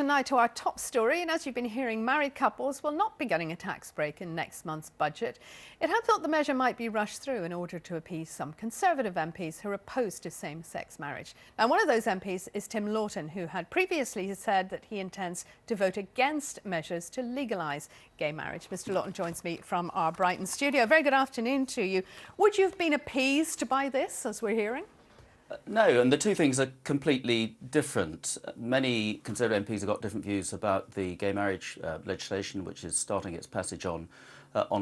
election night to our top story, and as you've been hearing, married couples will not be getting a tax break in next month's budget. It had thought the measure might be rushed through in order to appease some Conservative MPs who are opposed to same-sex marriage. Now, one of those MPs is Tim Loughton, who had previously said that he intends to vote against measures to legalise gay marriage. Mr. Loughton joins me from our Brighton studio. Very good afternoon to you. Would you have been appeased by this, as we're hearing? No, and the two things are completely different. Many Conservative MPs have got different views about the gay marriage legislation, which is starting its passage on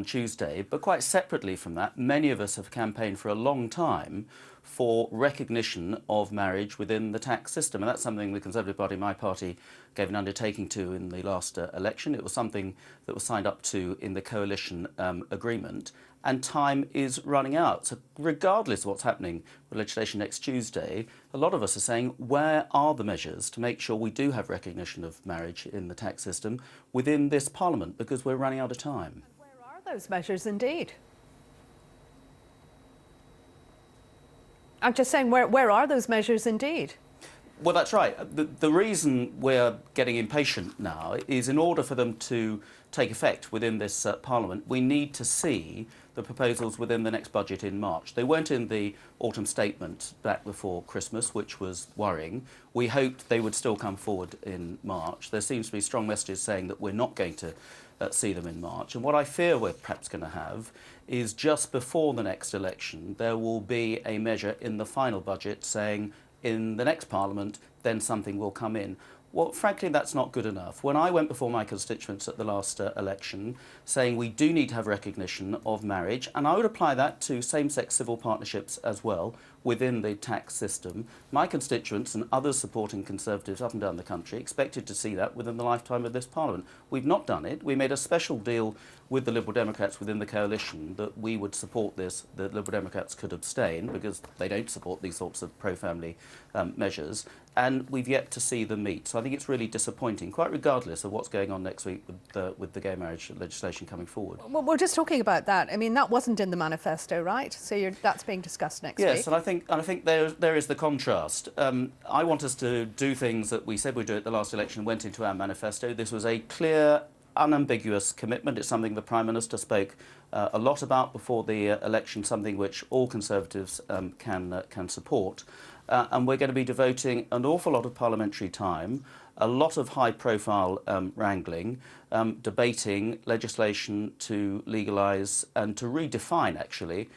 Tuesday. But quite separately from that, many of us have campaigned for a long time for recognition of marriage within the tax system. And that's something the Conservative Party, my party, gave an undertaking to in the last election. It was something that was signed up to in the coalition agreement. And time is running out. So regardless of what's happening with legislation next Tuesday, a lot of us are saying, where are the measures to make sure we do have recognition of marriage in the tax system within this Parliament, because we're running out of time. And where are those measures indeed? I'm just saying, where are those measures indeed? Well, that's right. The reason we're getting impatient now is in order for them to take effect within this Parliament, we need to see the proposals within the next budget in March. They weren't in the autumn statement back before Christmas, which was worrying. We hoped they would still come forward in March. There seems to be strong messages saying that we're not going to see them in March. And what I fear we're perhaps going to have is just before the next election, there will be a measure in the final budget saying in the next Parliament, then something will come in. Well, frankly, that's not good enough. When I went before my constituents at the last election saying we do need to have recognition of marriage, and I would apply that to same-sex civil partnerships as well within the tax system, my constituents and others supporting Conservatives up and down the country expected to see that within the lifetime of this Parliament. We've not done it. We made a special deal with the Liberal Democrats within the coalition that we would support this. The Liberal Democrats could abstain because they don't support these sorts of pro-family measures, and we've yet to see them meet. So I think it's really disappointing, quite regardless of what's going on next week with the gay marriage legislation coming forward. Well, we're just talking about that. I mean, that wasn't in the manifesto, right? So that's being discussed next week. Yes, and I think there is the contrast. I want us to do things that we said we'd do at the last election, went into our manifesto. This was a clear, unambiguous commitment. It's something the Prime Minister spoke a lot about before the election, something which all Conservatives can support. And we're going to be devoting an awful lot of parliamentary time, a lot of high-profile wrangling, debating legislation to legalise and to redefine, actually,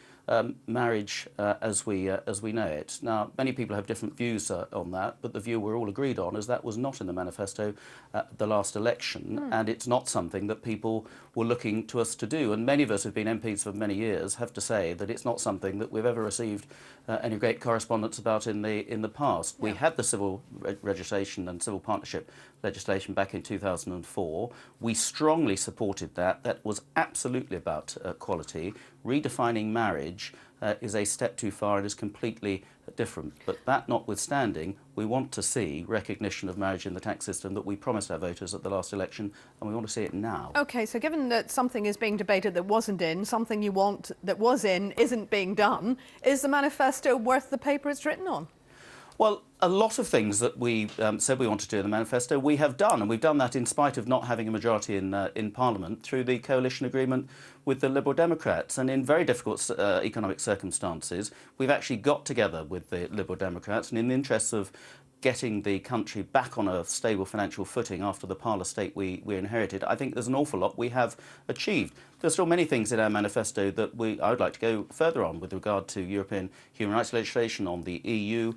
marriage as we know it. Now, many people have different views on that, but the view we're all agreed on is that was not in the manifesto at the last election, and it's not something that people were looking to us to do. And many of us who've been MPs for many years have to say that it's not something that we've ever received any great correspondence about in the past. Yeah. We had the civil registration and civil partnership legislation back in 2004. We strongly supported that. That was absolutely about equality. Redefining marriage is a step too far and is completely different. But that notwithstanding, we want to see recognition of marriage in the tax system that we promised our voters at the last election, and we want to see it now. OK, so given that something is being debated that wasn't in, something you want that was in isn't being done, is the manifesto worth the paper it's written on? Well, a lot of things that we said we wanted to do in the manifesto, we have done, and we've done that in spite of not having a majority in Parliament through the coalition agreement with the Liberal Democrats. And in very difficult economic circumstances, we've actually got together with the Liberal Democrats, and in the interests of getting the country back on a stable financial footing after the parlour state we inherited, I think there's an awful lot we have achieved. There's still many things in our manifesto that I would like to go further on with regard to European human rights legislation, on the EU,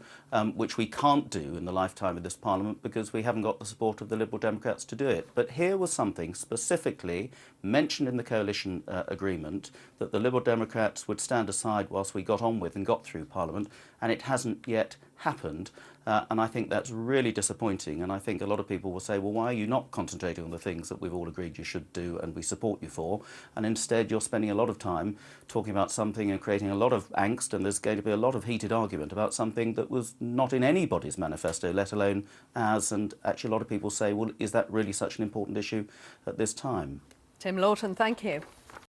which we can't do in the lifetime of this Parliament because we haven't got the support of the Liberal Democrats to do it. But here was something specifically mentioned in the coalition agreement that the Liberal Democrats would stand aside whilst we got on with and got through Parliament, and it hasn't yet happened. And I think that's really disappointing, and I think a lot of people will say, well, why are you not concentrating on the things that we've all agreed you should do and we support you for, and instead you're spending a lot of time talking about something and creating a lot of angst, and there's going to be a lot of heated argument about something that was not in anybody's manifesto, let alone ours, and actually a lot of people say, well, is that really such an important issue at this time? Tim Loughton, thank you.